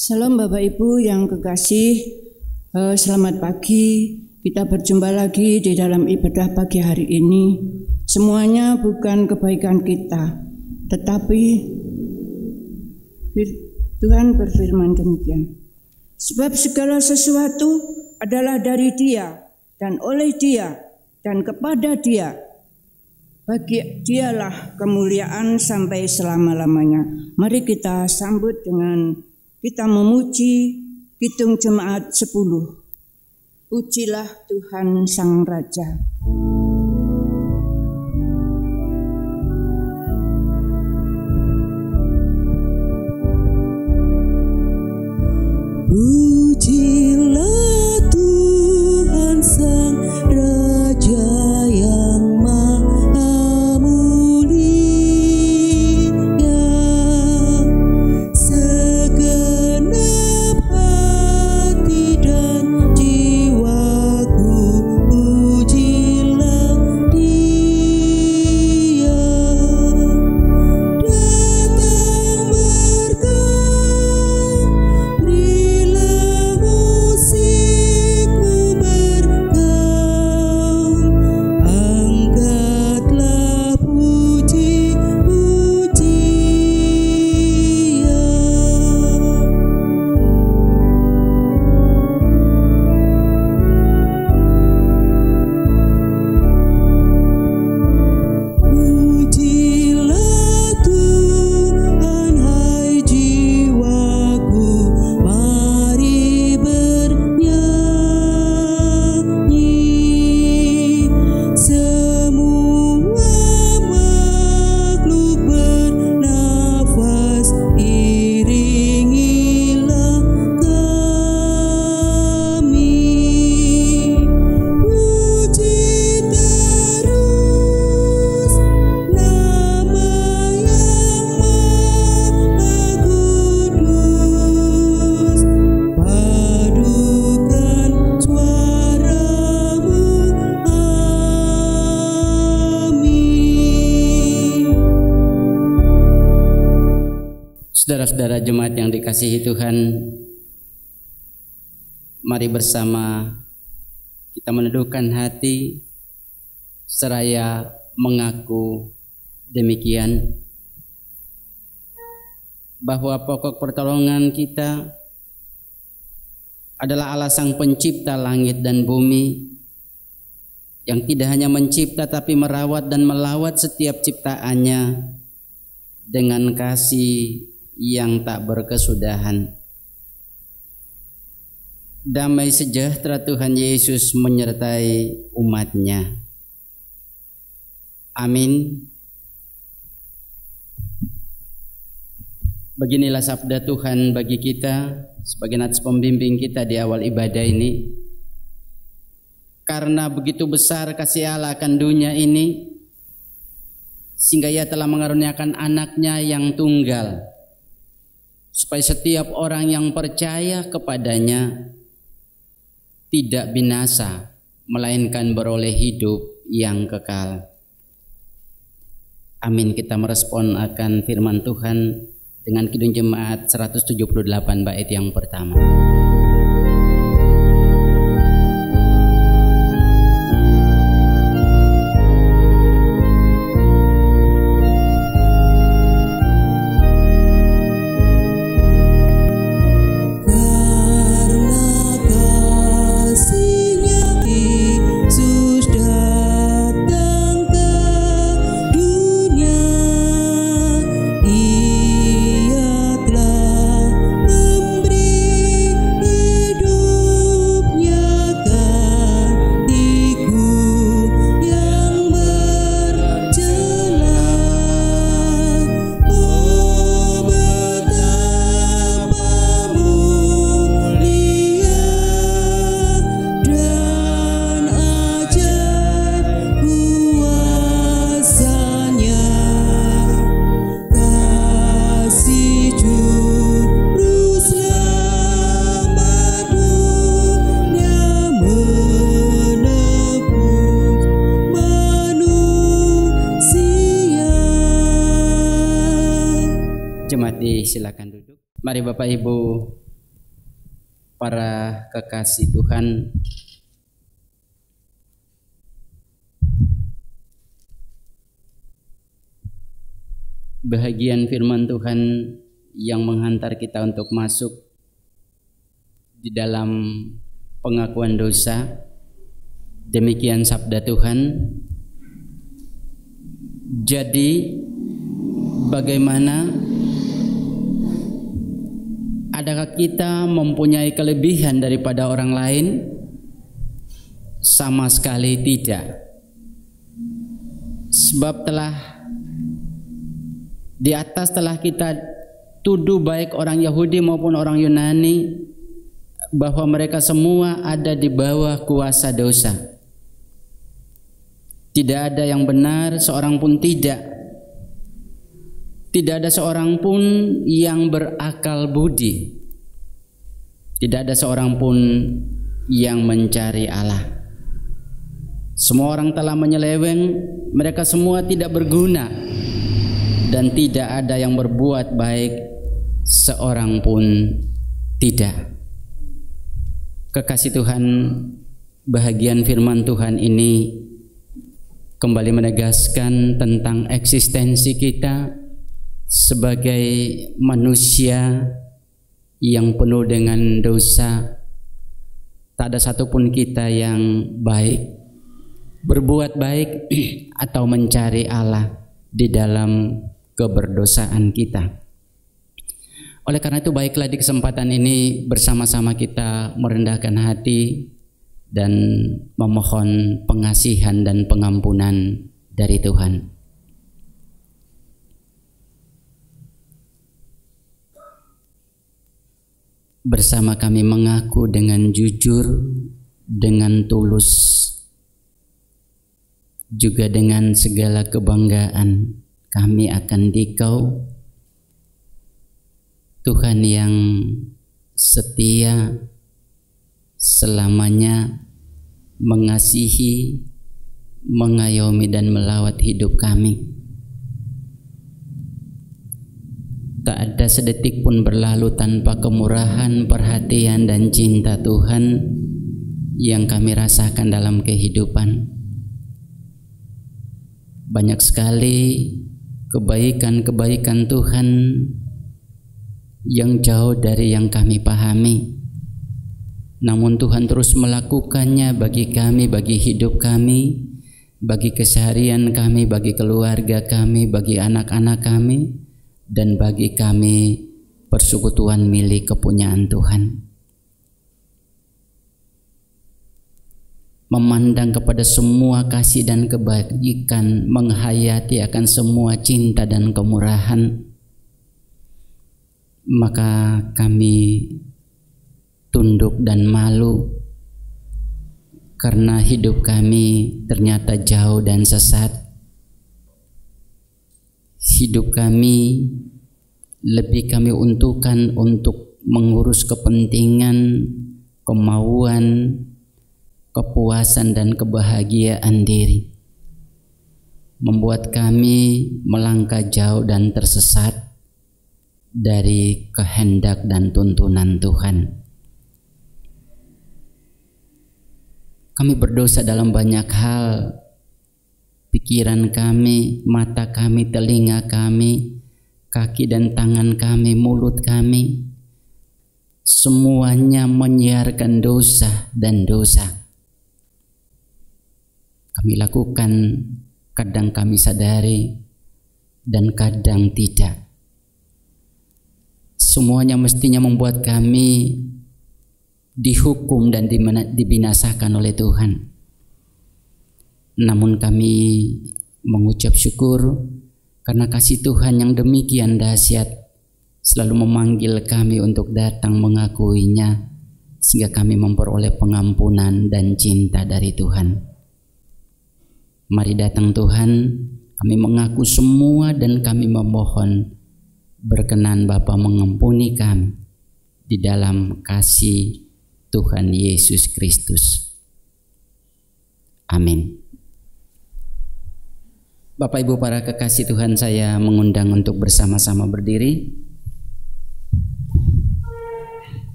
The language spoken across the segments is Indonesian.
Salam Bapak Ibu yang kekasih, selamat pagi. Kita berjumpa lagi di dalam ibadah pagi hari ini. Semuanya bukan kebaikan kita, tetapi Tuhan berfirman demikian. Sebab segala sesuatu adalah dari Dia dan oleh Dia dan kepada Dia. Bagi Dialah kemuliaan sampai selama-lamanya. Mari kita sambut dengan kita memuji Kidung Jemaat 10. Pujilah Tuhan Sang Raja. Pujilah Tuhan Sang Raja yang maha mulia, segenap hati dan jiwaku pujilah Dia. Datang bergaul, berilah musikmu bergaul, angkatlah puji-pujian. Pujilah Tuhan, hai jiwaku, mari bernyanyi. Semua makhluk bernafas, iringilah kami. Puji terus nama yang maha kudus, padukan suaramu, amin. Saudara-saudara jemaat yang dikasihi Tuhan, mari bersama kita meneduhkan hati seraya mengaku demikian, bahwa pokok pertolongan kita adalah Allah Sang Pencipta langit dan bumi, yang tidak hanya mencipta tapi merawat dan melawat setiap ciptaannya dengan kasih yang tak berkesudahan. Damai sejahtera Tuhan Yesus menyertai umat-Nya. Amin. Beginilah sabda Tuhan bagi kita sebagai nats pembimbing kita di awal ibadah ini. Karena begitu besar kasih Allah akan dunia ini, sehingga Ia telah mengaruniakan anaknya yang tunggal, supaya setiap orang yang percaya kepadanya tidak binasa, melainkan beroleh hidup yang kekal. Amin. Kita merespon akan firman Tuhan dengan Kidung Jemaat 178 bait yang pertama. Silakan duduk. Mari Bapak Ibu para kekasih Tuhan, bahagian firman Tuhan yang menghantar kita untuk masuk di dalam pengakuan dosa. Demikian sabda Tuhan. Jadi bagaimana, adakah kita mempunyai kelebihan daripada orang lain? Sama sekali tidak. Sebab di atas telah kita tuduh baik orang Yahudi maupun orang Yunani bahwa mereka semua ada di bawah kuasa dosa. Tidak ada yang benar, seorang pun tidak. Tidak ada seorang pun yang berakal budi. Tidak ada seorang pun yang mencari Allah. Semua orang telah menyeleweng, mereka semua tidak berguna, dan tidak ada yang berbuat baik, seorang pun tidak. Kekasih Tuhan, bahagian firman Tuhan ini kembali menegaskan tentang eksistensi kita sebagai manusia yang penuh dengan dosa. Tak ada satupun kita yang baik, berbuat baik atau mencari Allah di dalam keberdosaan kita. Oleh karena itu, baiklah di kesempatan ini bersama-sama kita merendahkan hati dan memohon pengasihan dan pengampunan dari Tuhan. Bersama kami mengaku dengan jujur, dengan tulus, juga dengan segala kebanggaan kami akan Dikau, Tuhan yang setia, selamanya mengasihi, mengayomi dan melawat hidup kami. Tak ada sedetik pun berlalu tanpa kemurahan, perhatian dan cinta Tuhan yang kami rasakan dalam kehidupan. Banyak sekali kebaikan-kebaikan Tuhan yang jauh dari yang kami pahami. Namun Tuhan terus melakukannya bagi kami, bagi hidup kami, bagi keseharian kami, bagi keluarga kami, bagi anak-anak kami, dan bagi kami persekutuan milik kepunyaan Tuhan. Memandang kepada semua kasih dan kebaikan, menghayati akan semua cinta dan kemurahan, maka kami tunduk dan malu karena hidup kami ternyata jauh dan sesat. Hidup kami lebih kami untukkan untuk mengurus kepentingan, kemauan, kepuasan dan kebahagiaan diri, membuat kami melangkah jauh dan tersesat dari kehendak dan tuntunan Tuhan. Kami berdosa dalam banyak hal. Pikiran kami, mata kami, telinga kami, kaki dan tangan kami, mulut kami, semuanya menyiarkan dosa dan dosa. Kami lakukan, kadang kami sadari dan kadang tidak. Semuanya mestinya membuat kami dihukum dan dibinasakan oleh Tuhan. Namun kami mengucap syukur karena kasih Tuhan yang demikian dahsyat selalu memanggil kami untuk datang mengakuinya, sehingga kami memperoleh pengampunan dan cinta dari Tuhan. Mari datang Tuhan, kami mengaku semua dan kami memohon berkenan Bapa mengampuni kami di dalam kasih Tuhan Yesus Kristus. Amin. Bapak Ibu para kekasih Tuhan, saya mengundang untuk bersama-sama berdiri.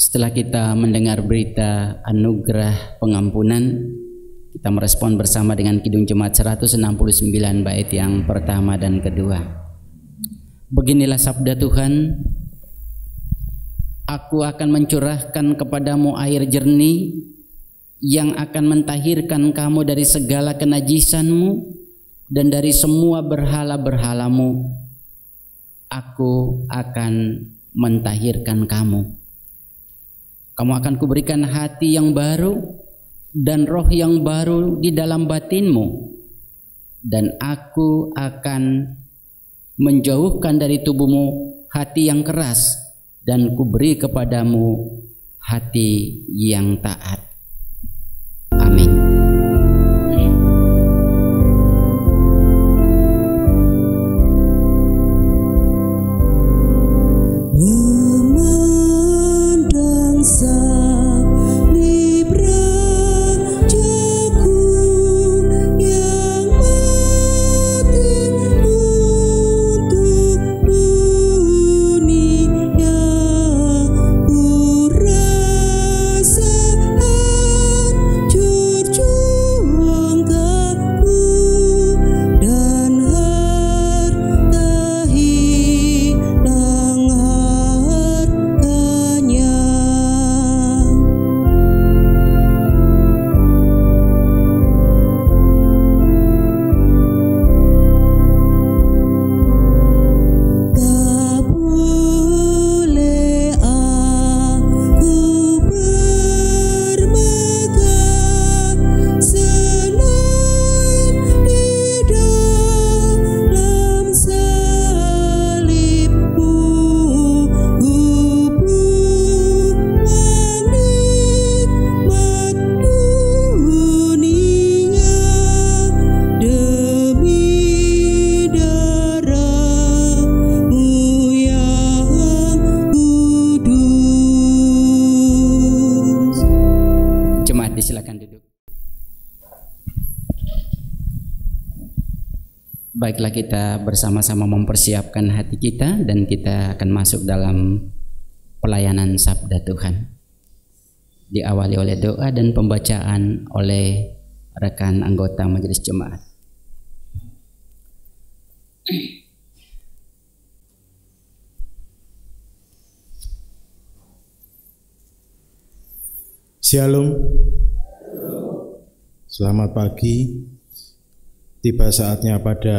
Setelah kita mendengar berita anugerah pengampunan, kita merespon bersama dengan Kidung Jemaat 169 bait yang pertama dan kedua. Beginilah sabda Tuhan, Aku akan mencurahkan kepadamu air jernih yang akan mentahirkan kamu dari segala kenajisanmu dan dari semua berhala-berhalamu. Aku akan mentahirkan kamu. Kamu akan kuberikan hati yang baru dan roh yang baru di dalam batinmu, dan aku akan menjauhkan dari tubuhmu hati yang keras dan kuberi kepadamu hati yang taat. Amin. Memandang salib Rajaku yang mati untuk dunia, ku rasa hancur juangkanku dan harta hilang harganya. Tak boleh aku bermegah selain di dalam salibmu. Buang nikmat dunia demi darahmu yang kudus. Jemaat disilakan duduk. Baiklah, kita bersama-sama mempersiapkan hati kita dan kita akan masuk dalam pelayanan sabda Tuhan. Diawali oleh doa dan pembacaan oleh rekan anggota majelis jemaat. Shalom. Selamat pagi. Tiba saatnya pada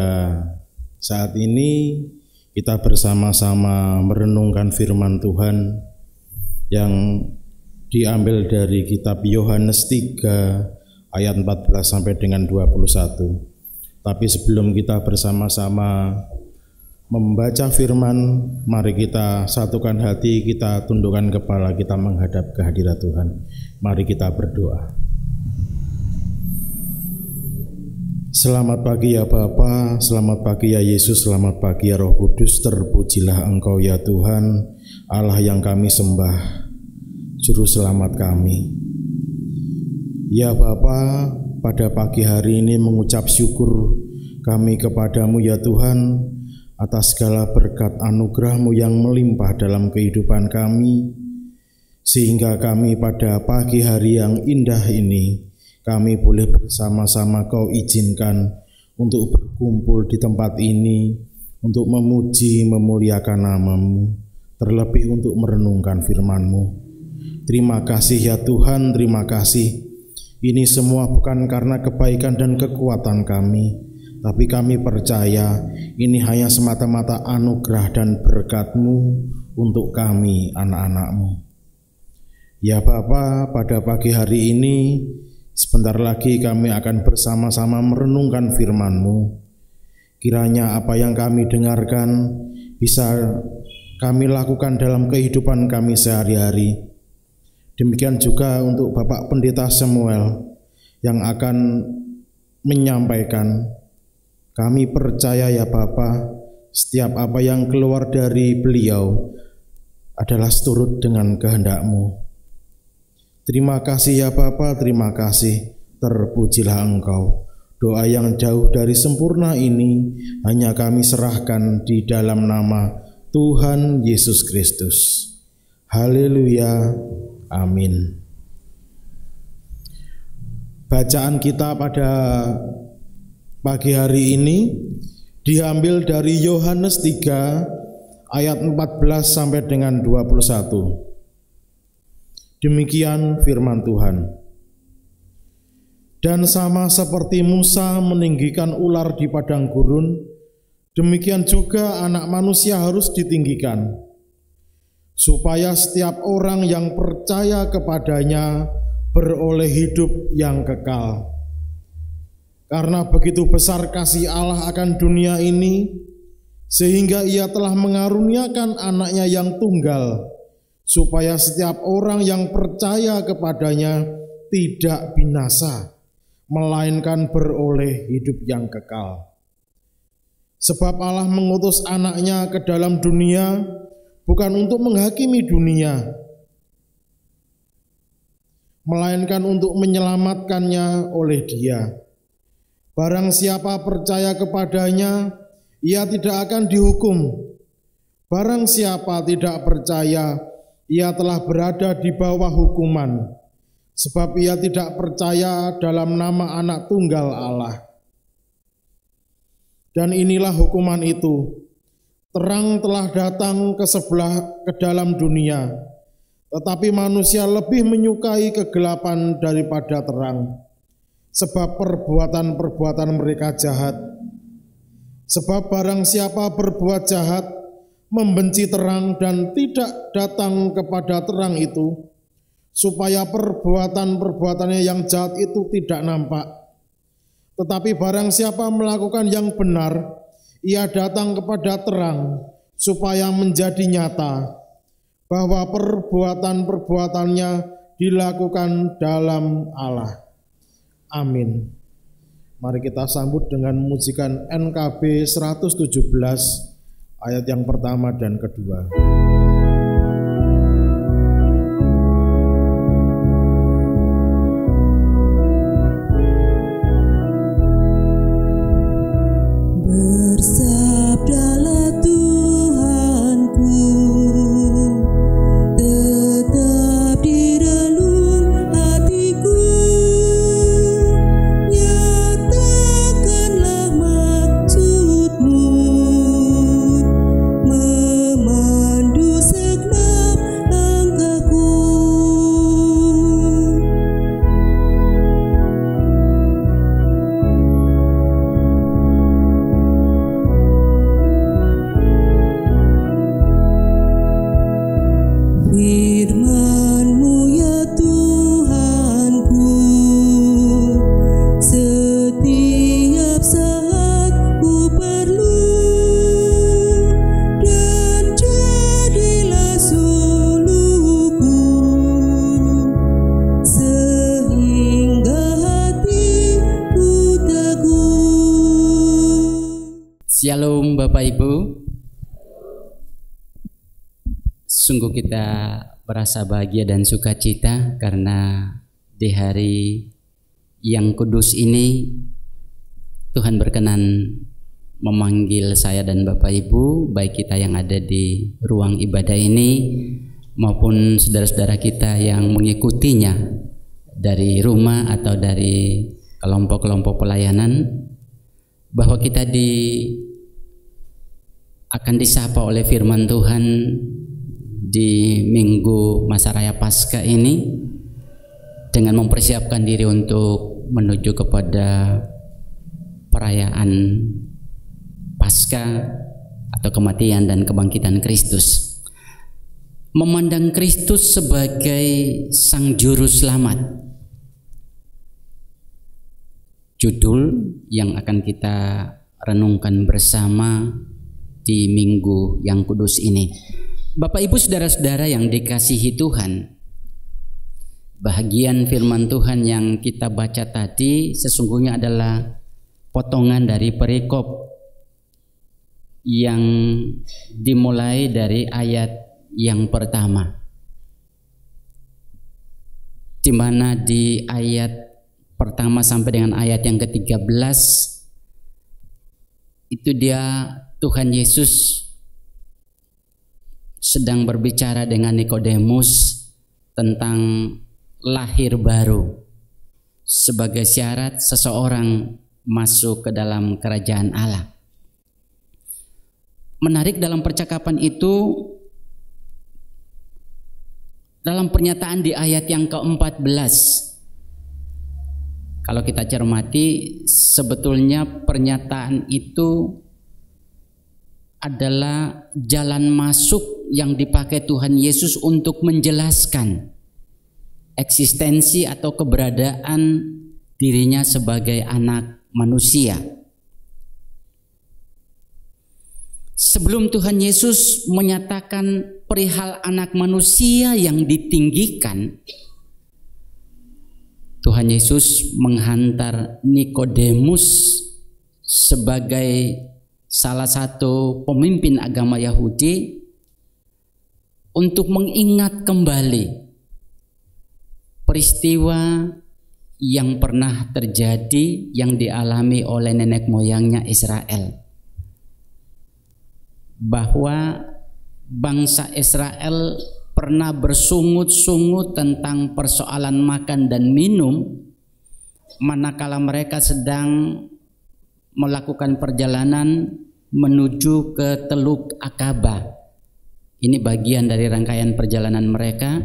saat ini kita bersama-sama merenungkan firman Tuhan yang diambil dari kitab Yohanes 3 ayat 14 sampai dengan 21. Tapi sebelum kita bersama-sama membaca firman, mari kita satukan hati, kita tundukkan kepala, kita menghadap kehadirat Tuhan. Mari kita berdoa. Selamat pagi ya Bapa, selamat pagi ya Yesus, selamat pagi ya Roh Kudus. Terpujilah Engkau ya Tuhan, Allah yang kami sembah, Juru Selamat kami. Ya Bapa, pada pagi hari ini mengucap syukur kami kepadamu ya Tuhan atas segala berkat anugerah-Mu yang melimpah dalam kehidupan kami, sehingga kami pada pagi hari yang indah ini kami boleh bersama-sama Kau izinkan untuk berkumpul di tempat ini untuk memuji, memuliakan nama-Mu, terlebih untuk merenungkan firman-Mu. Terima kasih ya Tuhan, terima kasih. Ini semua bukan karena kebaikan dan kekuatan kami, tapi kami percaya ini hanya semata-mata anugerah dan berkat-Mu untuk kami, anak-anak-Mu. Ya Bapa, pada pagi hari ini sebentar lagi kami akan bersama-sama merenungkan firman-Mu. Kiranya apa yang kami dengarkan bisa kami lakukan dalam kehidupan kami sehari-hari. Demikian juga untuk Bapak Pendeta Samuel yang akan menyampaikan. Kami percaya ya Bapa, setiap apa yang keluar dari beliau adalah seturut dengan kehendak-Mu. Terima kasih ya Bapa, terima kasih. Terpujilah Engkau. Doa yang jauh dari sempurna ini hanya kami serahkan di dalam nama Tuhan Yesus Kristus. Haleluya. Amin. Bacaan kita pada pagi hari ini diambil dari Yohanes 3 ayat 14 sampai dengan 21. Demikian firman Tuhan. Dan sama seperti Musa meninggikan ular di padang gurun, demikian juga Anak Manusia harus ditinggikan, supaya setiap orang yang percaya kepadanya beroleh hidup yang kekal. Karena begitu besar kasih Allah akan dunia ini, sehingga Ia telah mengaruniakan Anaknya yang tunggal, supaya setiap orang yang percaya kepadanya tidak binasa, melainkan beroleh hidup yang kekal. Sebab Allah mengutus Anaknya ke dalam dunia bukan untuk menghakimi dunia, melainkan untuk menyelamatkannya oleh Dia. Barang siapa percaya kepadanya, ia tidak akan dihukum. Barang siapa tidak percaya, ia telah berada di bawah hukuman, sebab ia tidak percaya dalam nama Anak Tunggal Allah. Dan inilah hukuman itu, terang telah datang ke dalam dunia, tetapi manusia lebih menyukai kegelapan daripada terang, sebab perbuatan-perbuatan mereka jahat. Sebab barang siapa berbuat jahat, membenci terang dan tidak datang kepada terang itu, supaya perbuatan-perbuatannya yang jahat itu tidak nampak. Tetapi barang siapa melakukan yang benar, ia datang kepada terang, supaya menjadi nyata bahwa perbuatan-perbuatannya dilakukan dalam Allah. Amin. Mari kita sambut dengan musikan NKB 117 ayat yang pertama dan kedua. Bersabdalah Tuhanku, tetap di relung hatiku, nyatakanlah maksudmu, memandu segenap langkahku. Firman-Mu ya Tuhanku, setiap saat ku perlu, dan jadilah suluku, sehingga hatiku teguh. Shalom Bapak Ibu. Sungguh kita merasa bahagia dan sukacita karena di hari yang kudus ini Tuhan berkenan memanggil saya dan Bapak Ibu, baik kita yang ada di ruang ibadah ini maupun saudara-saudara kita yang mengikutinya dari rumah atau dari kelompok-kelompok pelayanan, bahwa kita akan disapa oleh firman Tuhan di minggu masa raya Paskah ini dengan mempersiapkan diri untuk menuju kepada perayaan Paskah atau kematian dan kebangkitan Kristus. Memandang Kristus sebagai Sang Juru Selamat. Judul yang akan kita renungkan bersama di minggu yang kudus ini. Bapak Ibu saudara-saudara yang dikasihi Tuhan, bahagian firman Tuhan yang kita baca tadi sesungguhnya adalah potongan dari perikop yang dimulai dari ayat yang pertama, di mana di ayat pertama sampai dengan ayat yang ke-13 itu Tuhan Yesus sedang berbicara dengan Nikodemus tentang lahir baru sebagai syarat seseorang masuk ke dalam kerajaan Allah. Menarik dalam percakapan itu, dalam pernyataan di ayat yang ke-14, kalau kita cermati, sebetulnya pernyataan itu adalah jalan masuk yang dipakai Tuhan Yesus untuk menjelaskan eksistensi atau keberadaan dirinya sebagai anak manusia. Sebelum Tuhan Yesus menyatakan perihal anak manusia yang ditinggikan, Tuhan Yesus menghantar Nikodemus sebagai salah satu pemimpin agama Yahudi untuk mengingat kembali peristiwa yang pernah terjadi yang dialami oleh nenek moyangnya Israel, bahwa bangsa Israel pernah bersungut-sungut tentang persoalan makan dan minum manakala mereka sedang melakukan perjalanan menuju ke Teluk Akaba. Ini bagian dari rangkaian perjalanan mereka.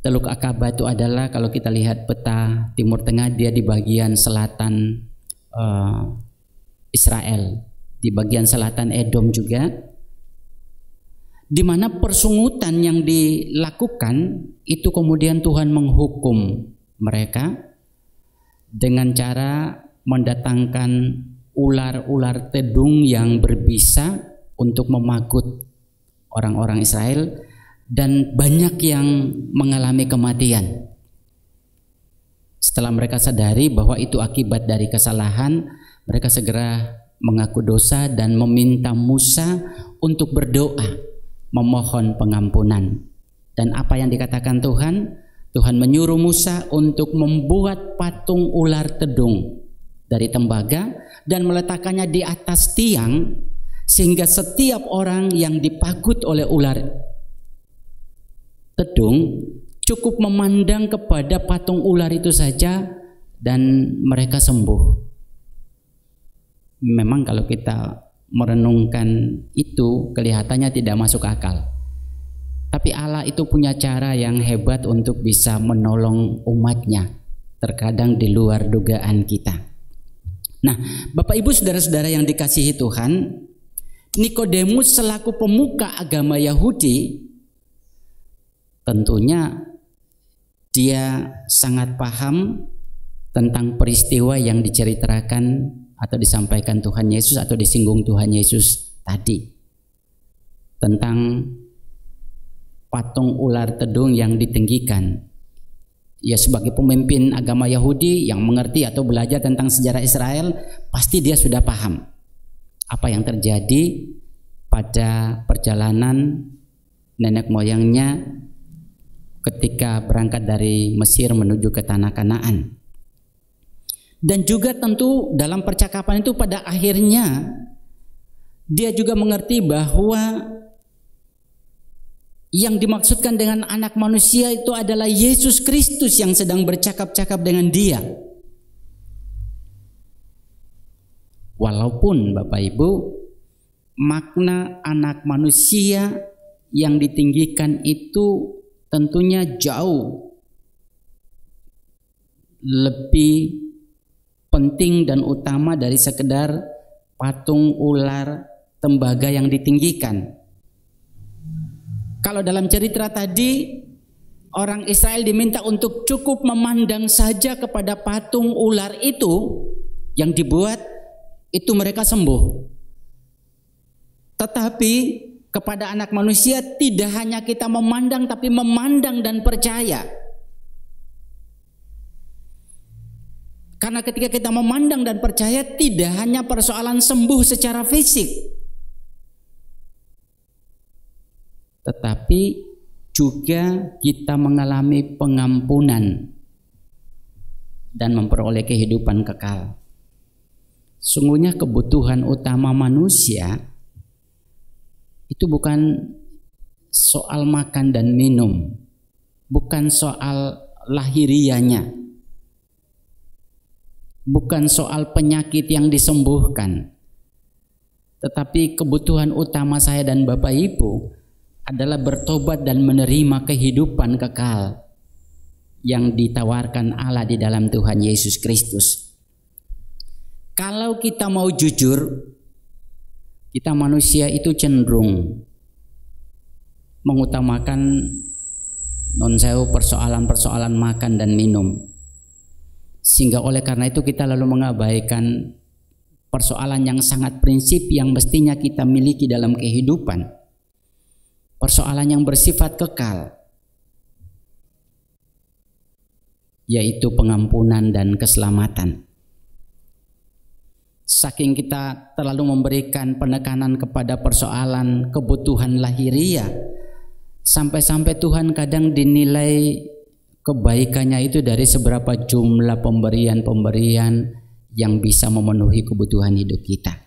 Teluk Akaba itu adalah, kalau kita lihat peta Timur Tengah, dia di bagian selatan Israel, di bagian selatan Edom juga, di mana persungutan yang dilakukan itu kemudian Tuhan menghukum mereka dengan cara mendatangkan ular-ular tedung yang berbisa untuk memakut orang-orang Israel, dan banyak yang mengalami kematian. Setelah mereka sadari bahwa itu akibat dari kesalahan, mereka segera mengaku dosa dan meminta Musa untuk berdoa, memohon pengampunan. Dan apa yang dikatakan Tuhan? Tuhan menyuruh Musa untuk membuat patung ular tedung dari tembaga dan meletakkannya di atas tiang, sehingga setiap orang yang dipakut oleh ular tedung cukup memandang kepada patung ular itu saja dan mereka sembuh. Memang kalau kita merenungkan itu kelihatannya tidak masuk akal. Tapi Allah itu punya cara yang hebat untuk bisa menolong umatnya, terkadang di luar dugaan kita. Nah, Bapak Ibu saudara-saudara yang dikasihi Tuhan, Nikodemus selaku pemuka agama Yahudi, tentunya dia sangat paham tentang peristiwa yang diceritakan atau disampaikan Tuhan Yesus atau disinggung Tuhan Yesus tadi, tentang patung ular tedung yang ditinggikan. Ya, sebagai pemimpin agama Yahudi yang mengerti atau belajar tentang sejarah Israel, pasti dia sudah paham apa yang terjadi pada perjalanan nenek moyangnya ketika berangkat dari Mesir menuju ke tanah Kanaan. Dan juga tentu dalam percakapan itu pada akhirnya dia juga mengerti bahwa yang dimaksudkan dengan anak manusia itu adalah Yesus Kristus yang sedang bercakap-cakap dengan dia. Walaupun Bapak Ibu, makna anak manusia yang ditinggikan itu tentunya jauh lebih penting dan utama dari sekedar patung ular tembaga yang ditinggikan. Kalau dalam cerita tadi, orang Israel diminta untuk cukup memandang saja kepada patung ular itu yang dibuat, itu mereka sembuh. Tetapi kepada anak manusia tidak hanya kita memandang, tapi memandang dan percaya. Karena ketika kita memandang dan percaya, tidak hanya persoalan sembuh secara fisik, tetapi juga kita mengalami pengampunan dan memperoleh kehidupan kekal. Sungguhnya kebutuhan utama manusia itu bukan soal makan dan minum, bukan soal lahirianya, bukan soal penyakit yang disembuhkan, tetapi kebutuhan utama saya dan Bapak Ibu adalah bertobat dan menerima kehidupan kekal yang ditawarkan Allah di dalam Tuhan Yesus Kristus. Kalau kita mau jujur, kita manusia itu cenderung mengutamakan persoalan-persoalan makan dan minum. Sehingga oleh karena itu kita lalu mengabaikan persoalan yang sangat prinsip yang mestinya kita miliki dalam kehidupan. Persoalan yang bersifat kekal, yaitu pengampunan dan keselamatan. Saking kita terlalu memberikan penekanan kepada persoalan kebutuhan lahiriah, sampai-sampai Tuhan kadang dinilai kebaikannya itu dari seberapa jumlah pemberian-pemberian yang bisa memenuhi kebutuhan hidup kita.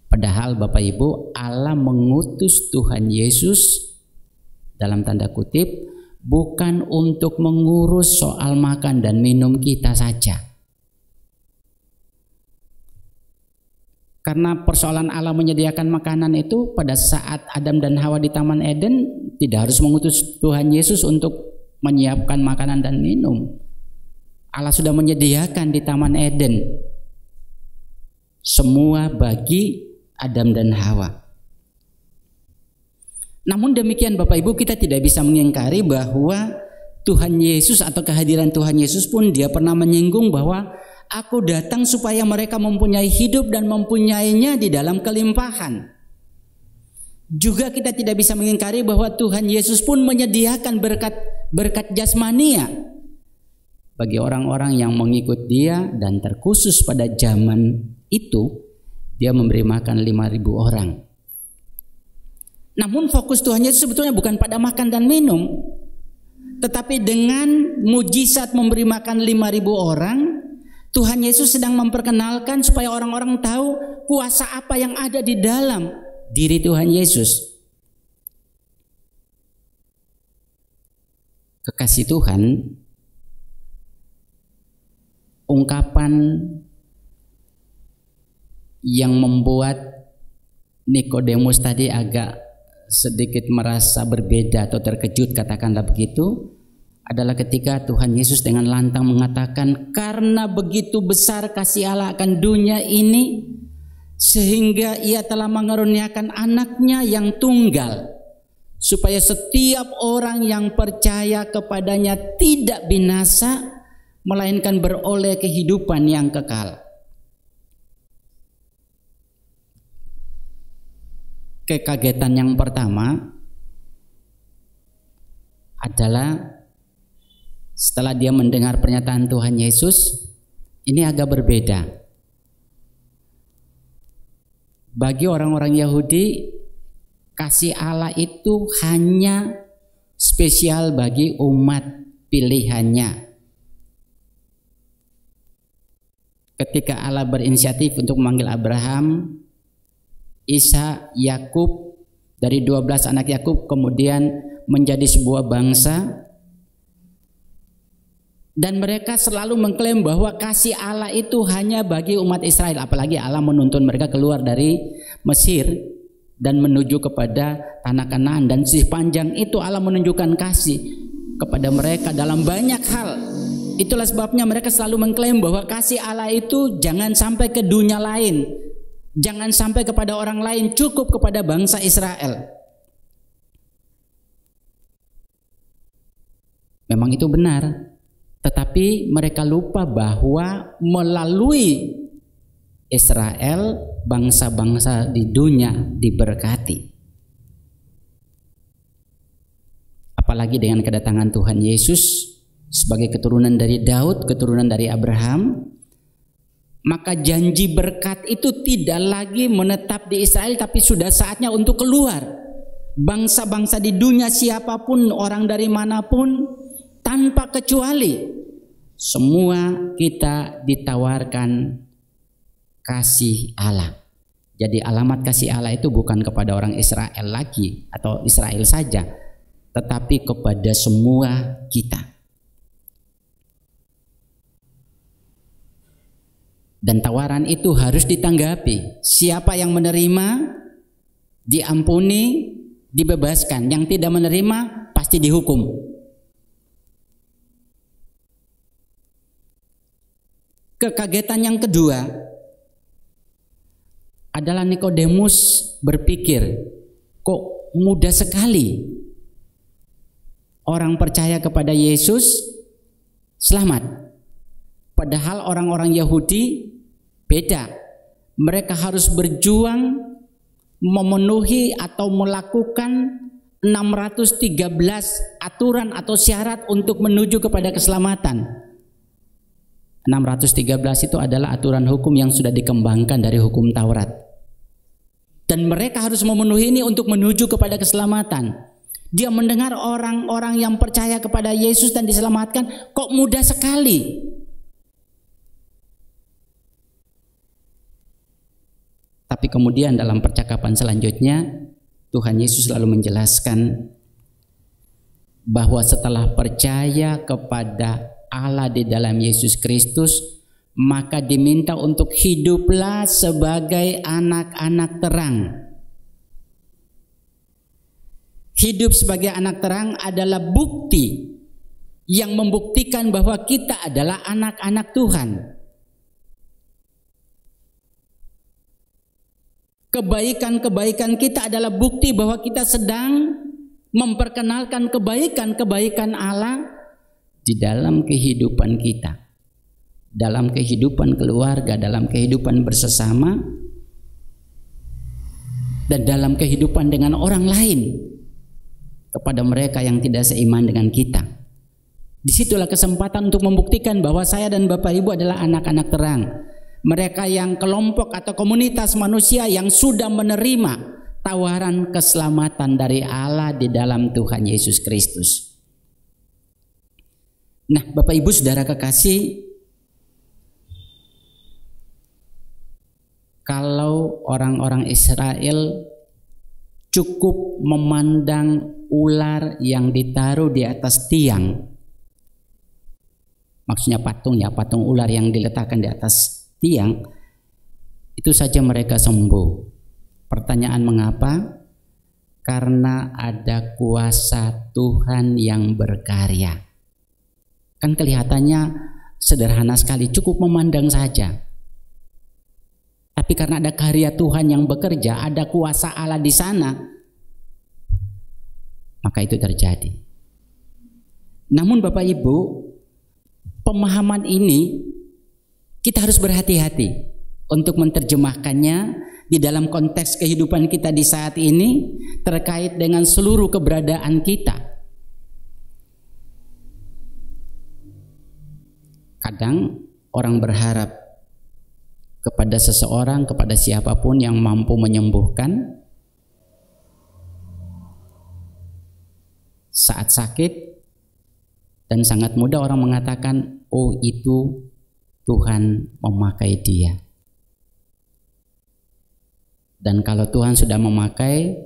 Padahal Bapak Ibu, Allah mengutus Tuhan Yesus dalam tanda kutip bukan untuk mengurus soal makan dan minum kita saja. Karena persoalan Allah menyediakan makanan itu pada saat Adam dan Hawa di Taman Eden, tidak harus mengutus Tuhan Yesus untuk menyiapkan makanan dan minum. Allah sudah menyediakan di Taman Eden semua bagi Adam dan Hawa. Namun demikian Bapak Ibu, kita tidak bisa mengingkari bahwa Tuhan Yesus atau kehadiran Tuhan Yesus pun dia pernah menyinggung bahwa aku datang supaya mereka mempunyai hidup dan mempunyainya di dalam kelimpahan. Juga kita tidak bisa mengingkari bahwa Tuhan Yesus pun menyediakan berkat jasmania bagi orang-orang yang mengikut dia, dan terkhusus pada zaman itu dia memberi makan 5.000 orang. Namun fokus Tuhan Yesus sebetulnya bukan pada makan dan minum, tetapi dengan mujizat memberi makan 5.000 orang, Tuhan Yesus sedang memperkenalkan supaya orang-orang tahu kuasa apa yang ada di dalam diri Tuhan Yesus. Kekasih Tuhan, ungkapan yang membuat Nikodemus tadi agak sedikit merasa berbeda atau terkejut, katakanlah begitu, adalah ketika Tuhan Yesus dengan lantang mengatakan, karena begitu besar kasih Allah akan dunia ini, sehingga ia telah mengaruniakan anaknya yang tunggal, supaya setiap orang yang percaya kepadanya tidak binasa, melainkan beroleh kehidupan yang kekal. Kekagetan yang pertama adalah setelah dia mendengar pernyataan Tuhan Yesus, ini agak berbeda. Bagi orang-orang Yahudi, kasih Allah itu hanya spesial bagi umat pilihannya. Ketika Allah berinisiatif untuk memanggil Abraham, Isa, Yakub, dari 12 anak Yakub kemudian menjadi sebuah bangsa, dan mereka selalu mengklaim bahwa kasih Allah itu hanya bagi umat Israel. Apalagi Allah menuntun mereka keluar dari Mesir dan menuju kepada tanah Kanaan, dan sepanjang itu Allah menunjukkan kasih kepada mereka dalam banyak hal. Itulah sebabnya mereka selalu mengklaim bahwa kasih Allah itu jangan sampai ke dunia lain, jangan sampai kepada orang lain, cukup kepada bangsa Israel. Memang itu benar, tetapi mereka lupa bahwa melalui Israel bangsa-bangsa di dunia diberkati. Apalagi dengan kedatangan Tuhan Yesus sebagai keturunan dari Daud, keturunan dari Abraham, maka janji berkat itu tidak lagi menetap di Israel, tapi sudah saatnya untuk keluar. Bangsa-bangsa di dunia, siapapun, orang dari manapun, tanpa kecuali, semua kita ditawarkan kasih Allah. Jadi alamat kasih Allah itu bukan kepada orang Israel lagi atau Israel saja, tetapi kepada semua kita. Dan tawaran itu harus ditanggapi. Siapa yang menerima, diampuni, dibebaskan. Yang tidak menerima, pasti dihukum. Kekagetan yang kedua adalah Nikodemus berpikir, kok mudah sekali orang percaya kepada Yesus selamat. Padahal orang-orang Yahudi beda. Mereka harus berjuang memenuhi atau melakukan 613 aturan atau syarat untuk menuju kepada keselamatan. 613 itu adalah aturan hukum yang sudah dikembangkan dari hukum Taurat. Dan mereka harus memenuhi ini untuk menuju kepada keselamatan. Dia mendengar orang-orang yang percaya kepada Yesus dan diselamatkan, kok mudah sekali. Tapi kemudian dalam percakapan selanjutnya, Tuhan Yesus lalu menjelaskan bahwa setelah percaya kepada Allah di dalam Yesus Kristus, maka diminta untuk hiduplah sebagai anak-anak terang. Hidup sebagai anak terang adalah bukti yang membuktikan bahwa kita adalah anak-anak Tuhan. Kebaikan-kebaikan kita adalah bukti bahwa kita sedang memperkenalkan kebaikan-kebaikan Allah di dalam kehidupan kita. Dalam kehidupan keluarga, dalam kehidupan bersesama, dan dalam kehidupan dengan orang lain kepada mereka yang tidak seiman dengan kita. Disitulah kesempatan untuk membuktikan bahwa saya dan Bapak Ibu adalah anak-anak terang. Mereka yang kelompok atau komunitas manusia yang sudah menerima tawaran keselamatan dari Allah di dalam Tuhan Yesus Kristus. Nah, Bapak Ibu Saudara kekasih, kalau orang-orang Israel cukup memandang ular yang ditaruh di atas tiang, maksudnya patung ular yang diletakkan di atas tiang, itu saja mereka sembuh. Pertanyaan mengapa? Karena ada kuasa Tuhan yang berkarya. Kan kelihatannya sederhana sekali, cukup memandang saja. Tapi karena ada karya Tuhan yang bekerja, ada kuasa Allah di sana, maka itu terjadi. Namun Bapak Ibu, pemahaman ini kita harus berhati-hati untuk menerjemahkannya di dalam konteks kehidupan kita di saat ini terkait dengan seluruh keberadaan kita. Kadang orang berharap kepada seseorang, kepada siapapun yang mampu menyembuhkan saat sakit, dan sangat mudah orang mengatakan, oh itu Tuhan memakai dia. Dan kalau Tuhan sudah memakai,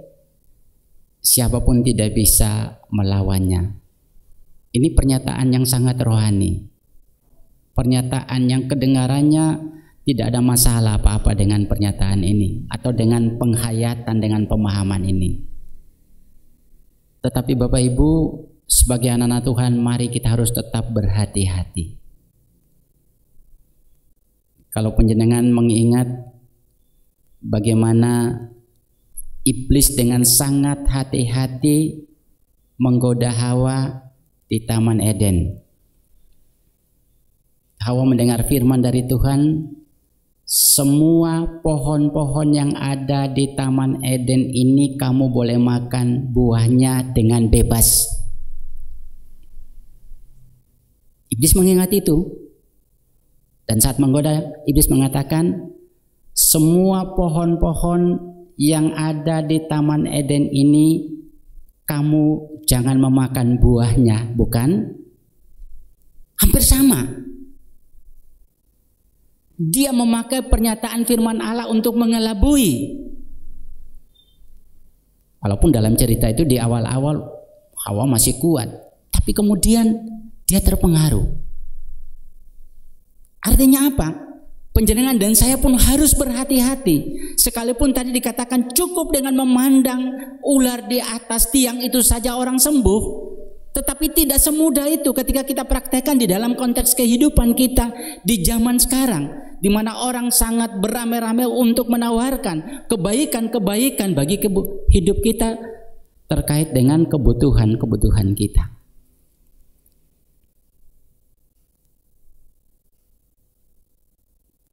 siapapun tidak bisa melawannya. Ini pernyataan yang sangat rohani, pernyataan yang kedengarannya tidak ada masalah apa-apa dengan pernyataan ini atau dengan penghayatan, dengan pemahaman ini. Tetapi Bapak Ibu, sebagai anak-anak Tuhan, mari kita harus tetap berhati-hati. Kalau panjenengan mengingat bagaimana iblis dengan sangat hati-hati menggoda Hawa di Taman Eden. Hawa mendengar firman dari Tuhan, semua pohon-pohon yang ada di Taman Eden ini kamu boleh makan buahnya dengan bebas. Iblis mengingat itu, dan saat menggoda, iblis mengatakan, semua pohon-pohon yang ada di Taman Eden ini kamu jangan memakan buahnya, bukan? Hampir sama. Dia memakai pernyataan firman Allah untuk mengelabui. Walaupun dalam cerita itu di awal-awal Hawa masih kuat, tapi kemudian dia terpengaruh. Artinya apa? Panjenengan dan saya pun harus berhati-hati. Sekalipun tadi dikatakan cukup dengan memandang ular di atas tiang itu saja orang sembuh, tetapi tidak semudah itu ketika kita praktekkan di dalam konteks kehidupan kita di zaman sekarang, di mana orang sangat beramai-ramai untuk menawarkan kebaikan-kebaikan bagi hidup kita terkait dengan kebutuhan-kebutuhan kita.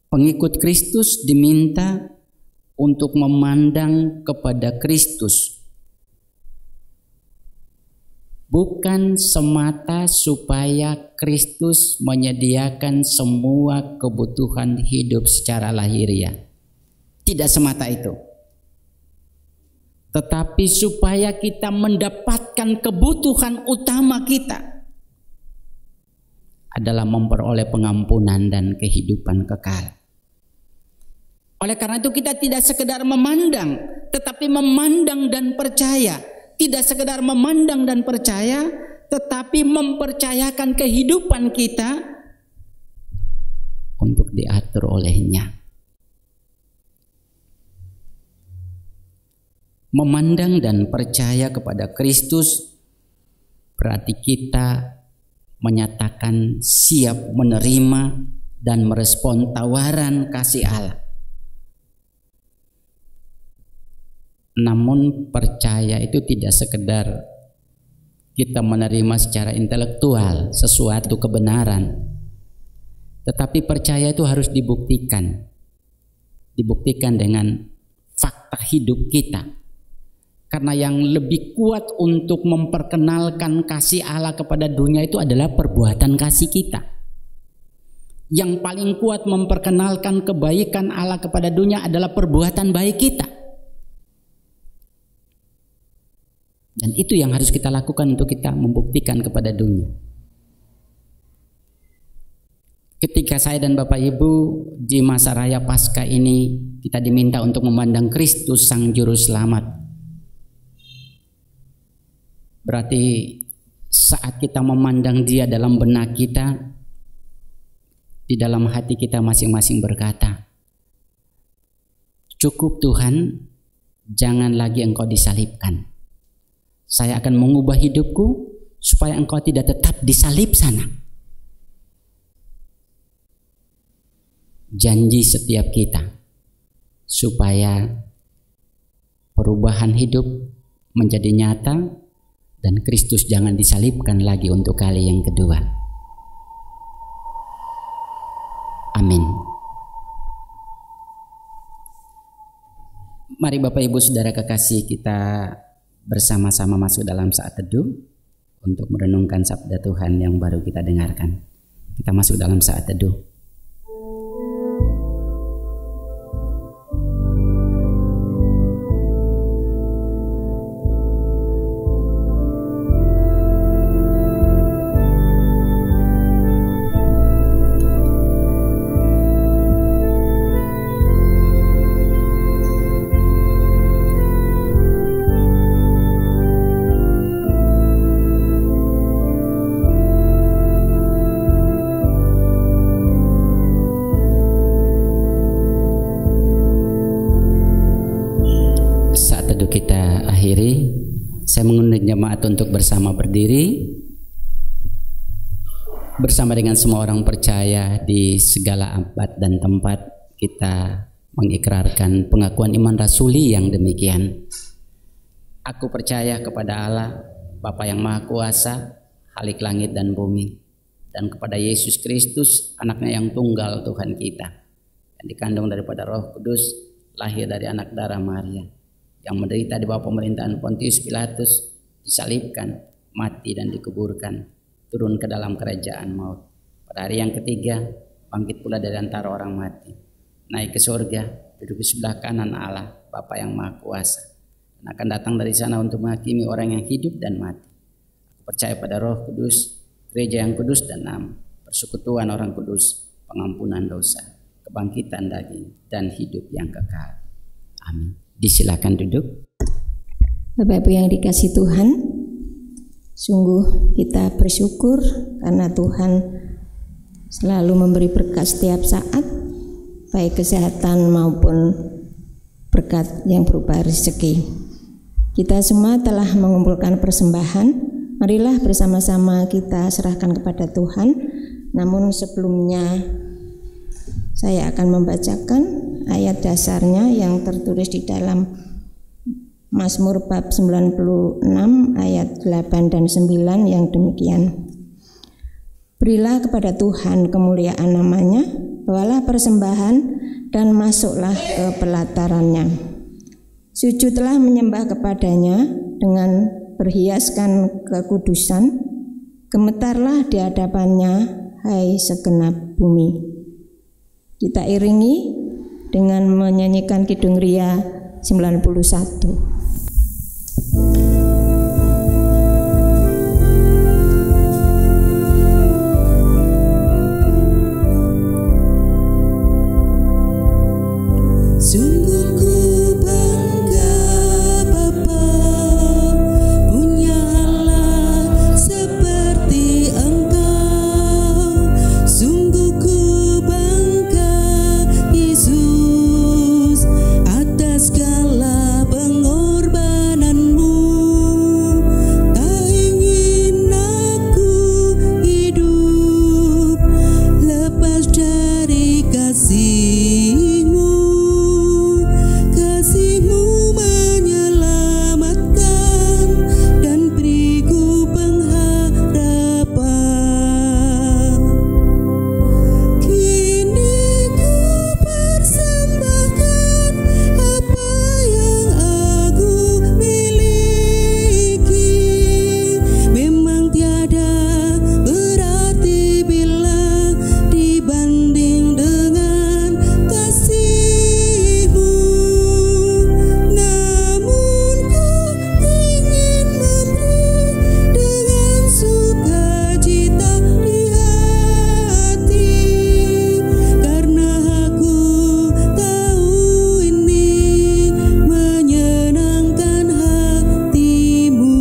Pengikut Kristus diminta untuk memandang kepada Kristus, bukan semata supaya Kristus menyediakan semua kebutuhan hidup secara lahiriah. Tidak semata itu. Tetapi supaya kita mendapatkan kebutuhan utama kita adalah memperoleh pengampunan dan kehidupan kekal. Oleh karena itu kita tidak sekedar memandang, tetapi memandang dan percaya. Tidak sekedar memandang dan percaya, tetapi mempercayakan kehidupan kita untuk diatur olehnya. Memandang dan percaya kepada Kristus berarti kita menyatakan siap menerima dan merespon tawaran kasih Allah. Namun percaya itu tidak sekedar kita menerima secara intelektual sesuatu kebenaran, tetapi percaya itu harus dibuktikan. Dibuktikan dengan fakta hidup kita. Karena yang lebih kuat untuk memperkenalkan kasih Allah kepada dunia itu adalah perbuatan kasih kita. Yang paling kuat memperkenalkan kebaikan Allah kepada dunia adalah perbuatan baik kita. Dan itu yang harus kita lakukan untuk kita membuktikan kepada dunia. Ketika saya dan Bapak Ibu di masa raya Paskah ini kita diminta untuk memandang Kristus Sang Juru Selamat. Berarti saat kita memandang Dia dalam benak kita, di dalam hati kita masing-masing berkata, cukup Tuhan, jangan lagi Engkau disalibkan. Saya akan mengubah hidupku supaya Engkau tidak tetap disalib sana. Janji setiap kita supaya perubahan hidup menjadi nyata dan Kristus jangan disalibkan lagi untuk kali yang kedua. Amin. Mari Bapak Ibu Saudara kekasih, kita bersama-sama masuk dalam saat teduh untuk merenungkan sabda Tuhan yang baru kita dengarkan. Kita masuk dalam saat teduh. Saya mengundang jemaat untuk bersama berdiri bersama dengan semua orang percaya di segala abad dan tempat. Kita mengikrarkan pengakuan iman rasuli yang demikian. Aku percaya kepada Allah, Bapa yang Maha Kuasa, Khalik langit dan bumi, dan kepada Yesus Kristus, anaknya yang tunggal Tuhan kita, yang dikandung daripada Roh Kudus, lahir dari anak darah Maria, yang menderita di bawah pemerintahan Pontius Pilatus, disalibkan, mati dan dikuburkan, turun ke dalam kerajaan maut. Pada hari yang ketiga, bangkit pula dari antara orang mati, naik ke surga, duduk di sebelah kanan Allah, Bapa yang Maha Kuasa, dan akan datang dari sana untuk menghakimi orang yang hidup dan mati. Aku percaya pada Roh Kudus, gereja yang kudus dan am, persekutuan orang kudus, pengampunan dosa, kebangkitan dan hidup yang kekal. Amin. Disilakan duduk. Bapak Ibu yang dikasihi Tuhan, sungguh kita bersyukur karena Tuhan selalu memberi berkat setiap saat, baik kesehatan maupun berkat yang berupa rezeki. Kita semua telah mengumpulkan persembahan, marilah bersama-sama kita serahkan kepada Tuhan. Namun sebelumnya saya akan membacakan ayat dasarnya yang tertulis di dalam Mazmur bab 96 ayat 8 dan 9 yang demikian. Berilah kepada Tuhan kemuliaan namanya, bawalah persembahan dan masuklah ke pelatarannya. Sujudlah menyembah kepadanya dengan berhiaskan kekudusan, gemetarlah di hadapannya, hai segenap bumi. Kita iringi dengan menyanyikan Kidung Ria 91. Sungguh ku bangga Bapa punya Allah seperti Engkau. Sungguh ku bangga Yesus atas segala pengorbananmu. Tak ingin aku hidup lepas dari kasih-Mu. Kasih-Mu menyelamatkan dan beriku pengharapan. Kini ku persembahkan apa yang aku miliki. Memang tiada berarti bila dibanding dengan kasih-Mu. Namun ku ingin memberi dengan sukacita di hati, karena aku tahu ini menyenangkan hati-Mu.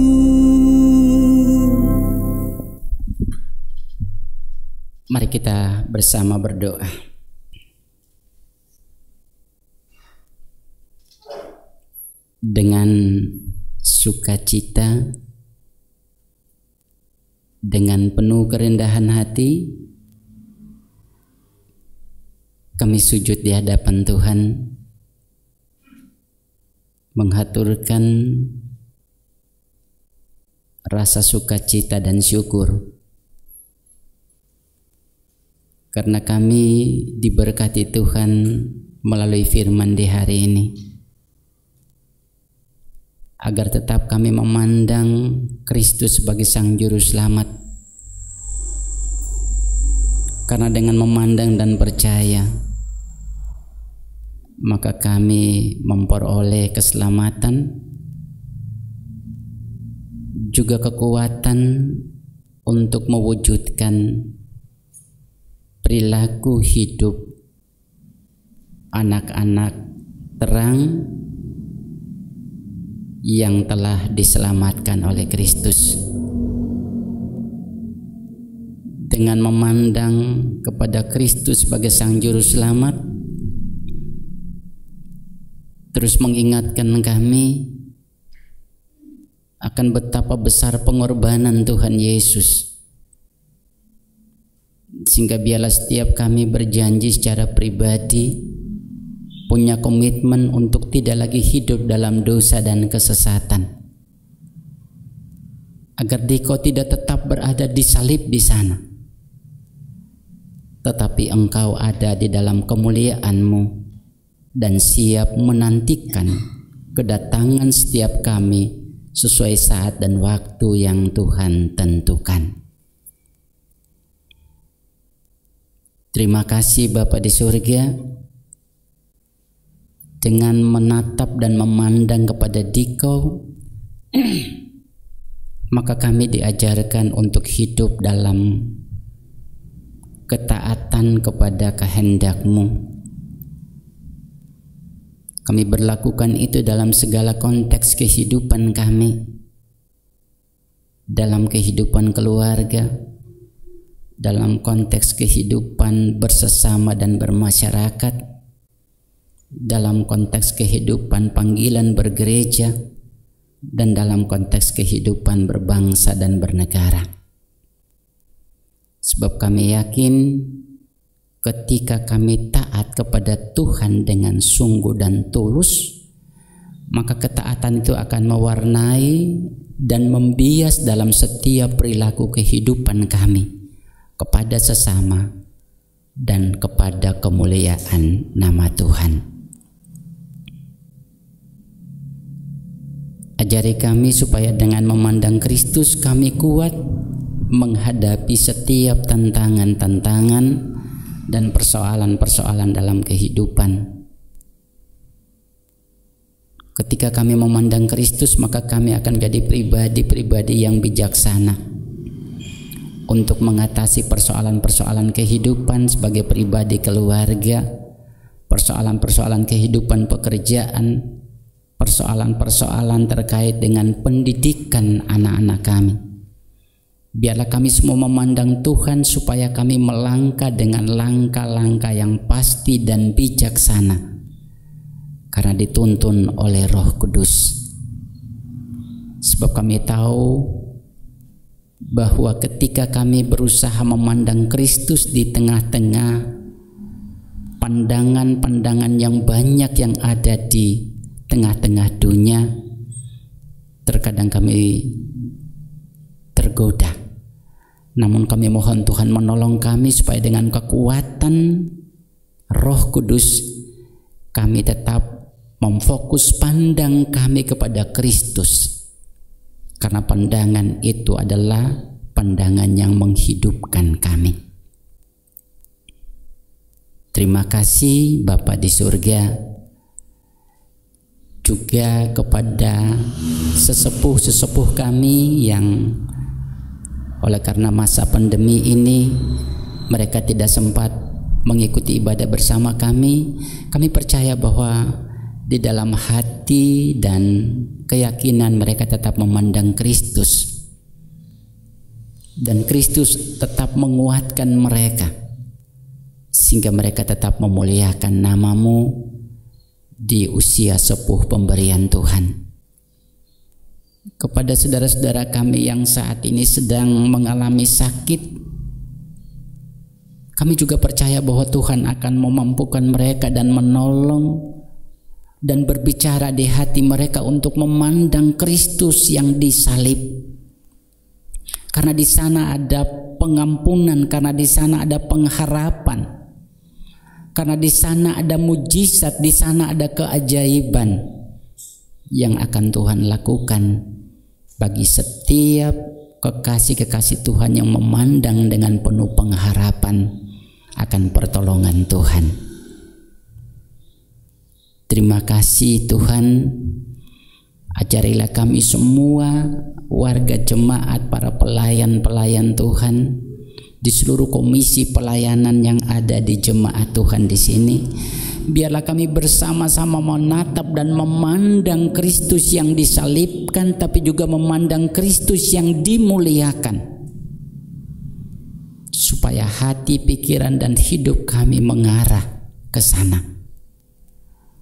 Mari kita bersama berdoa. Dengan sukacita, dengan penuh kerendahan hati, kami sujud di hadapan Tuhan, menghaturkan rasa sukacita dan syukur karena kami diberkati Tuhan melalui firman di hari ini, agar tetap kami memandang Kristus sebagai Sang Juru Selamat. Karena dengan memandang dan percaya, maka kami memperoleh keselamatan, juga kekuatan untuk mewujudkan perilaku hidup anak-anak terang yang telah diselamatkan oleh Kristus. Dengan memandang kepada Kristus sebagai Sang Juru Selamat, terus mengingatkan kami akan betapa besar pengorbanan Tuhan Yesus, sehingga biarlah setiap kami berjanji secara pribadi, punya komitmen untuk tidak lagi hidup dalam dosa dan kesesatan, agar Dikau tidak tetap berada di salib di sana, tetapi Engkau ada di dalam kemuliaan-Mu dan siap menantikan kedatangan setiap kami sesuai saat dan waktu yang Tuhan tentukan. Terima kasih Bapa di surga, dengan menatap dan memandang kepada Dikau, maka kami diajarkan untuk hidup dalam ketaatan kepada kehendak-Mu, Kami berlakukan itu dalam segala konteks kehidupan kami, dalam kehidupan keluarga, dalam konteks kehidupan bersesama dan bermasyarakat, dalam konteks kehidupan panggilan bergereja, dan dalam konteks kehidupan berbangsa dan bernegara. Sebab kami yakin ketika kami taat kepada Tuhan dengan sungguh dan tulus, maka ketaatan itu akan mewarnai dan membias dalam setiap perilaku kehidupan kami kepada sesama dan kepada kemuliaan nama Tuhan. Ajari kami supaya dengan memandang Kristus kami kuat menghadapi setiap tantangan-tantangan dan persoalan-persoalan dalam kehidupan. Ketika kami memandang Kristus, maka kami akan jadi pribadi-pribadi yang bijaksana untuk mengatasi persoalan-persoalan kehidupan sebagai pribadi keluarga, persoalan-persoalan kehidupan pekerjaan, persoalan-persoalan terkait dengan pendidikan anak-anak kami. Biarlah kami semua memandang Tuhan supaya kami melangkah dengan langkah-langkah yang pasti dan bijaksana karena dituntun oleh Roh Kudus. Sebab kami tahu bahwa ketika kami berusaha memandang Kristus di tengah-tengah pandangan-pandangan yang banyak yang ada di tengah-tengah dunia, terkadang kami tergoda. Namun kami mohon Tuhan menolong kami supaya dengan kekuatan Roh Kudus kami tetap memfokus pandang kami kepada Kristus, karena pandangan itu adalah pandangan yang menghidupkan kami. Terima kasih Bapa di surga, juga kepada sesepuh-sesepuh kami yang oleh karena masa pandemi ini mereka tidak sempat mengikuti ibadah bersama kami. Kami percaya bahwa di dalam hati dan keyakinan mereka tetap memandang Kristus, dan Kristus tetap menguatkan mereka sehingga mereka tetap memuliakan nama-Mu di usia sepuh pemberian Tuhan. Kepada saudara-saudara kami yang saat ini sedang mengalami sakit, kami juga percaya bahwa Tuhan akan memampukan mereka dan menolong dan berbicara di hati mereka untuk memandang Kristus yang disalib. Karena di sana ada pengampunan, karena di sana ada pengharapan, karena di sana ada mujizat, di sana ada keajaiban yang akan Tuhan lakukan bagi setiap kekasih-kekasih Tuhan yang memandang dengan penuh pengharapan akan pertolongan Tuhan. Terima kasih Tuhan, ajarilah kami semua warga jemaat, para pelayan-pelayan Tuhan di seluruh komisi pelayanan yang ada di jemaat Tuhan di sini. Biarlah kami bersama-sama menatap dan memandang Kristus yang disalibkan, tapi juga memandang Kristus yang dimuliakan, supaya hati, pikiran, dan hidup kami mengarah ke sana.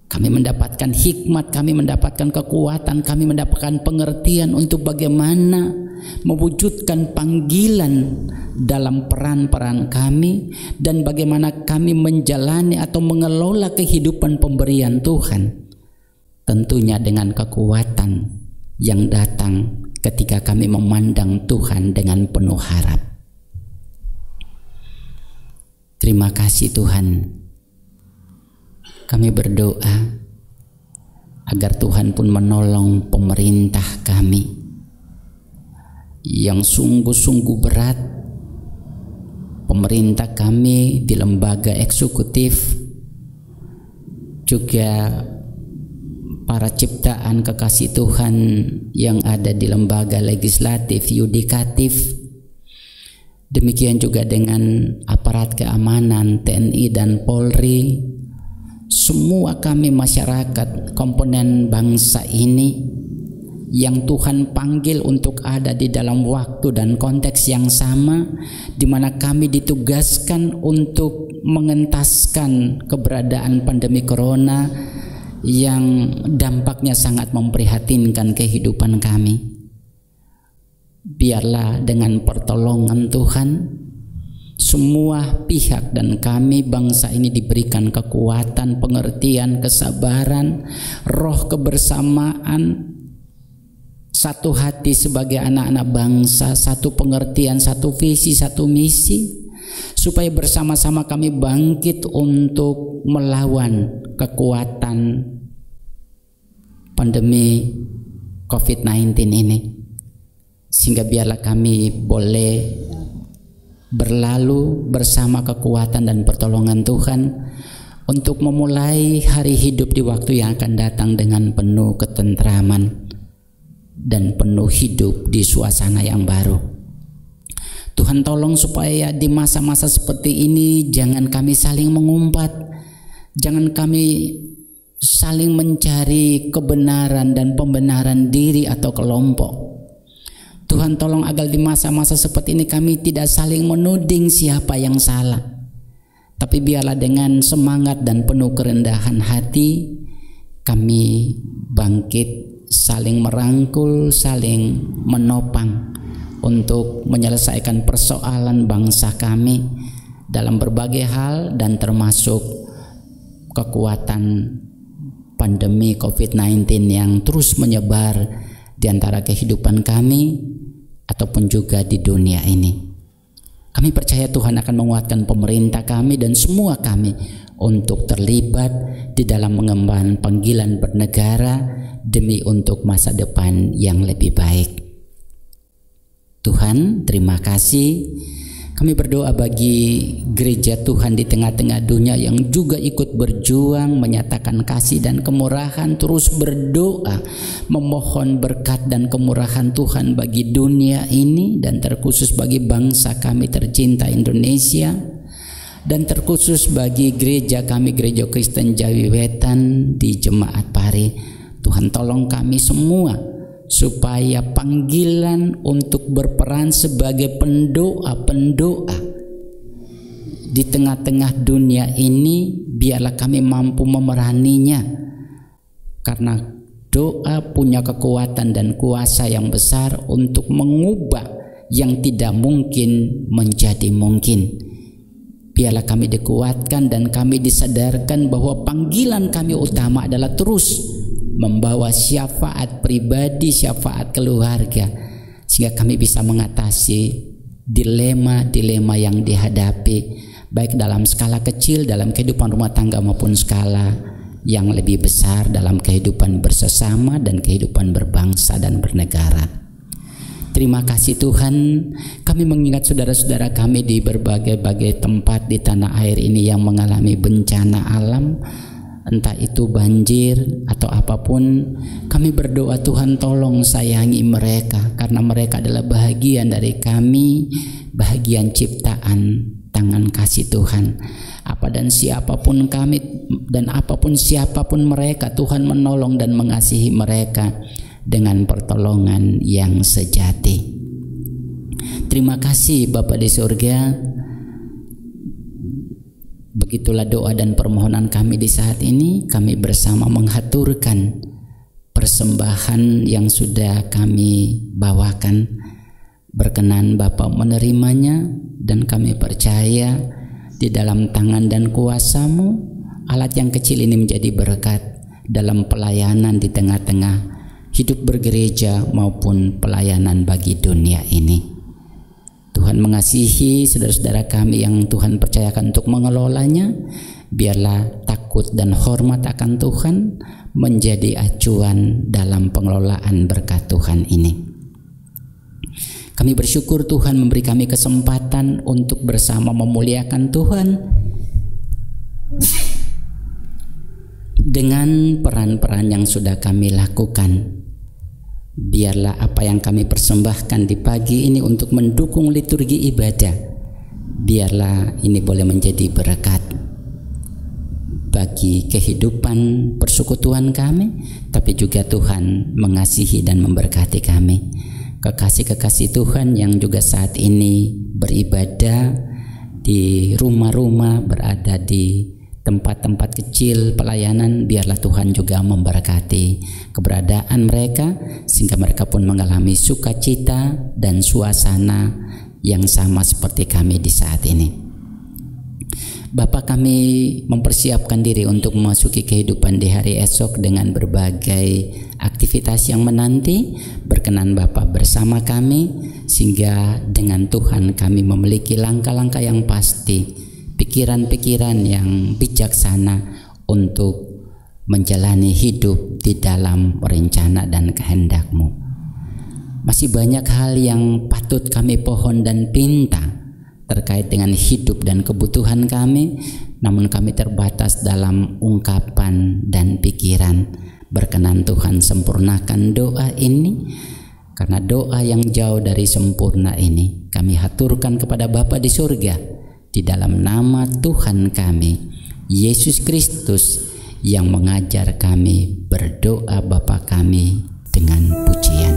Kami mendapatkan hikmat, kami mendapatkan kekuatan, kami mendapatkan pengertian untuk bagaimana mewujudkan panggilan dalam peran-peran kami, dan bagaimana kami menjalani atau mengelola kehidupan pemberian Tuhan, tentunya dengan kekuatan yang datang ketika kami memandang Tuhan dengan penuh harap. Terima kasih Tuhan. Kami berdoa agar Tuhan pun menolong pemerintah kami yang sungguh-sungguh berat, pemerintah kami di lembaga eksekutif, juga para ciptaan kekasih Tuhan yang ada di lembaga legislatif, yudikatif, demikian juga dengan aparat keamanan TNI dan Polri, semua kami masyarakat komponen bangsa ini yang Tuhan panggil untuk ada di dalam waktu dan konteks yang sama, di mana kami ditugaskan untuk mengentaskan keberadaan pandemi corona yang dampaknya sangat memprihatinkan kehidupan kami. Biarlah dengan pertolongan Tuhan, semua pihak dan kami bangsa ini diberikan kekuatan, pengertian, kesabaran, roh kebersamaan, satu hati sebagai anak-anak bangsa, satu pengertian, satu visi, satu misi, supaya bersama-sama kami bangkit untuk melawan kekuatan pandemi COVID-19 ini. Sehingga biarlah kami boleh berlalu bersama kekuatan dan pertolongan Tuhan untuk memulai hari hidup di waktu yang akan datang dengan penuh ketentraman dan penuh hidup di suasana yang baru. Tuhan tolong supaya di masa-masa seperti ini jangan kami saling mengumpat, jangan kami saling mencari kebenaran dan pembenaran diri atau kelompok. Tuhan tolong agar di masa-masa seperti ini kami tidak saling menuding siapa yang salah, tapi biarlah dengan semangat dan penuh kerendahan hati kami bangkit, saling merangkul, saling menopang untuk menyelesaikan persoalan bangsa kami dalam berbagai hal, dan termasuk kekuatan pandemi COVID-19 yang terus menyebar di antara kehidupan kami ataupun juga di dunia ini. Kami percaya Tuhan akan menguatkan pemerintah kami dan semua kami untuk terlibat di dalam mengemban panggilan bernegara demi untuk masa depan yang lebih baik. Tuhan, terima kasih. Kami berdoa bagi gereja Tuhan di tengah-tengah dunia yang juga ikut berjuang menyatakan kasih dan kemurahan, terus berdoa memohon berkat dan kemurahan Tuhan bagi dunia ini, dan terkhusus bagi bangsa kami tercinta Indonesia, dan terkhusus bagi gereja kami, Gereja Kristen Jawi Wetan di Jemaat Pari. Tuhan tolong kami semua supaya panggilan untuk berperan sebagai pendoa-pendoa di tengah-tengah dunia ini, biarlah kami mampu memeraninya, karena doa punya kekuatan dan kuasa yang besar untuk mengubah yang tidak mungkin menjadi mungkin. Biarlah kami dikuatkan dan kami disadarkan bahwa panggilan kami utama adalah terus membawa syafaat pribadi, syafaat keluarga, sehingga kami bisa mengatasi dilema-dilema yang dihadapi, baik dalam skala kecil dalam kehidupan rumah tangga maupun skala yang lebih besar dalam kehidupan bersesama dan kehidupan berbangsa dan bernegara. Terima kasih Tuhan, kami mengingat saudara-saudara kami di berbagai-bagai tempat di tanah air ini yang mengalami bencana alam, entah itu banjir atau apapun. Kami berdoa Tuhan tolong sayangi mereka, karena mereka adalah bahagian dari kami, bahagian ciptaan tangan kasih Tuhan. Apa dan siapapun kami dan apapun siapapun mereka, Tuhan menolong dan mengasihi mereka dengan pertolongan yang sejati. Terima kasih Bapa di surga. Begitulah doa dan permohonan kami di saat ini. Kami bersama menghaturkan persembahan yang sudah kami bawakan. Berkenan Bapa menerimanya, dan kami percaya di dalam tangan dan kuasa-Mu alat yang kecil ini menjadi berkat dalam pelayanan di tengah-tengah hidup bergereja maupun pelayanan bagi dunia ini. Tuhan mengasihi saudara-saudara kami yang Tuhan percayakan untuk mengelolanya. Biarlah takut dan hormat akan Tuhan menjadi acuan dalam pengelolaan berkat Tuhan ini. Kami bersyukur Tuhan memberi kami kesempatan untuk bersama memuliakan Tuhan dengan peran-peran yang sudah kami lakukan. Biarlah apa yang kami persembahkan di pagi ini untuk mendukung liturgi ibadah, biarlah ini boleh menjadi berkat. bagi kehidupan persekutuan kami, tapi juga Tuhan mengasihi dan memberkati kami. Kekasih-kekasih Tuhan yang juga saat ini beribadah di rumah-rumah, berada di tempat-tempat kecil pelayanan, biarlah Tuhan juga memberkati keberadaan mereka, sehingga mereka pun mengalami sukacita dan suasana yang sama seperti kami di saat ini. Bapa, kami mempersiapkan diri untuk memasuki kehidupan di hari esok dengan berbagai aktivitas yang menanti. Berkenan Bapa bersama kami, sehingga dengan Tuhan kami memiliki langkah-langkah yang pasti, pikiran-pikiran yang bijaksana untuk menjalani hidup di dalam rencana dan kehendak-Mu. Masih banyak hal yang patut kami pohon dan pinta terkait dengan hidup dan kebutuhan kami, namun kami terbatas dalam ungkapan dan pikiran. Berkenan Tuhan sempurnakan doa ini, karena doa yang jauh dari sempurna ini kami haturkan kepada Bapa di surga, di dalam nama Tuhan kami Yesus Kristus, yang mengajar kami berdoa Bapa kami dengan pujian.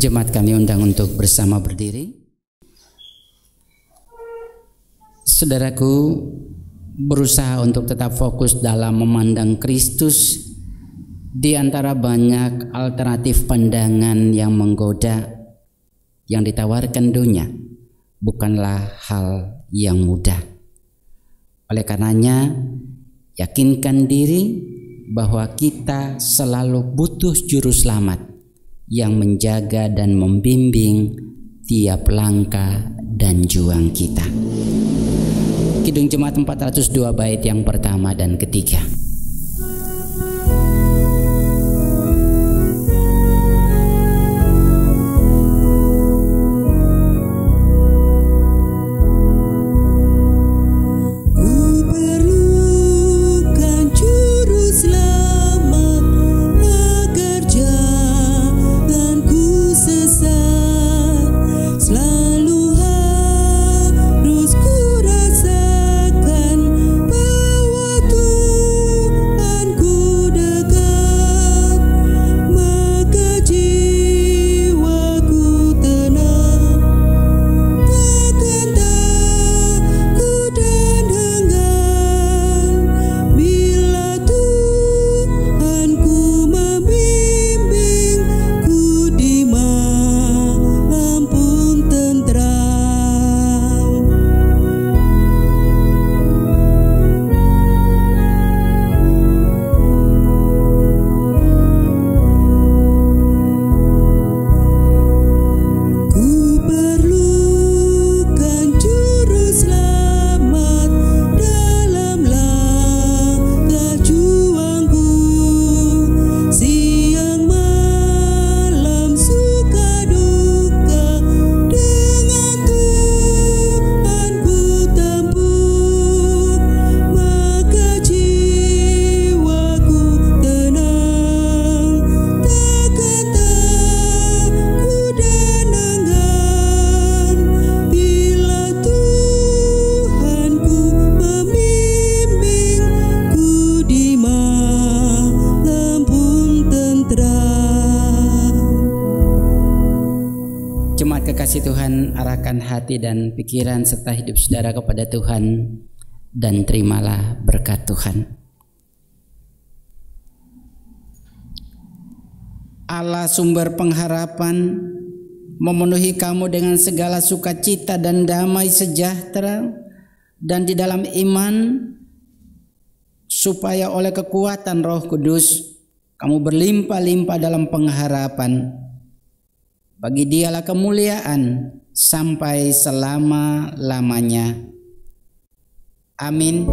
Jemaat kami undang untuk bersama berdiri. Saudaraku, berusaha untuk tetap fokus dalam memandang Kristus di antara banyak alternatif pandangan yang menggoda yang ditawarkan dunia bukanlah hal yang mudah. Oleh karenanya, yakinkan diri bahwa kita selalu butuh juru selamat yang menjaga dan membimbing tiap langkah dan juang kita. Kidung Jemaat 402 bait yang pertama dan ketiga. Ku rasakan bahwa Jemaat kekasih Tuhan, arahkan hati dan pikiran serta hidup saudara kepada Tuhan dan terimalah berkat Tuhan. Allah sumber pengharapan memenuhi kamu dengan segala sukacita dan damai sejahtera dan di dalam iman, supaya oleh kekuatan Roh Kudus kamu berlimpah-limpah dalam pengharapan. Bagi Dialah kemuliaan sampai selama-lamanya. Amin.